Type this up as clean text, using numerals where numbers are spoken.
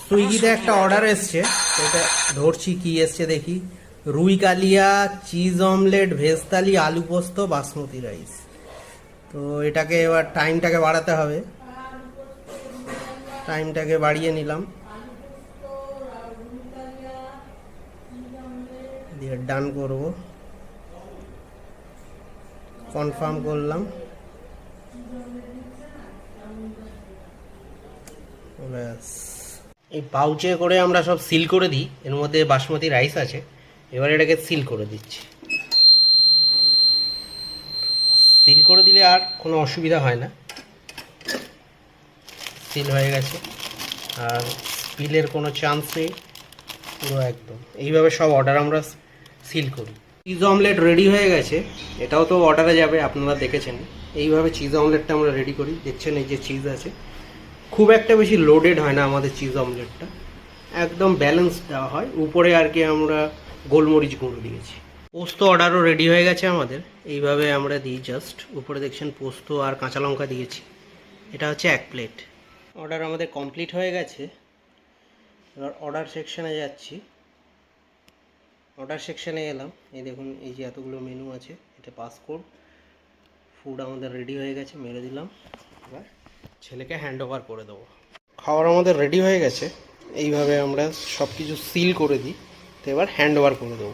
সুইগিতে একটা অর্ডার এসছে, এটা ধরছি কি এসছে দেখি। রুই কালিয়া, চিজ অমলেট, ভেজ থালি, আলু পোস্ত, বাসমতি রাইস। তো এটাকে এবার টাইমটাকে বাড়াতে হবে, টাইমটাকে বাড়িয়ে নিলাম, দিয়ে ডান করব, কনফার্ম করলাম, ব্যাস। এই পাউচে করে আমরা সব সিল করে দিই, এর মধ্যে বাসমতি রাইস আছে। এবার এটাকে সিল করে দিচ্ছি। সিল করে দিলে আর কোনো অসুবিধা হয় না, সিল হয়ে গেছে, আর স্পিলের কোনো চান্স নেই, পুরো একদম। এইভাবে সব অর্ডার আমরা সিল করি। চিজ অমলেট রেডি হয়ে গেছে, এটাও তো অর্ডারে যাবে, আপনারা দেখেছেন। এইভাবে চিজ অমলেটটা আমরা রেডি করি, দেখছেন এই যে চিজ আছে। খুব একটা বেশি লোডেড হয় না আমাদের চিজ অমলেটটা, একদম ব্যালেন্স দেওয়া হয়। উপরে আর কি আমরা গোলমরিচ গুঁড়ো দিয়েছি। পোস্ত অর্ডারও রেডি হয়ে গেছে আমাদের, এইভাবে আমরা দিই জাস্ট। উপরে দেখছেন পোস্ত আর কাঁচা লঙ্কা দিয়েছি। এটা হচ্ছে 1 প্লেট। অর্ডার আমাদের কমপ্লিট হয়ে গেছে। এবার অর্ডার সেকশানে যাচ্ছি। অর্ডার সেকশানে এলাম, এই দেখুন এই যে এতগুলো মেনু আছে, এটা পাসকোড। ফুড আমাদের রেডি হয়ে গেছে, মেরে দিলাম। এবার ছেলেকে হ্যান্ড ওভার করে দেবো। খাবার আমাদের রেডি হয়ে গেছে, এইভাবে আমরা সব কিছু সিল করে দিই। তো এবার হ্যান্ড ওভার করে দেবো।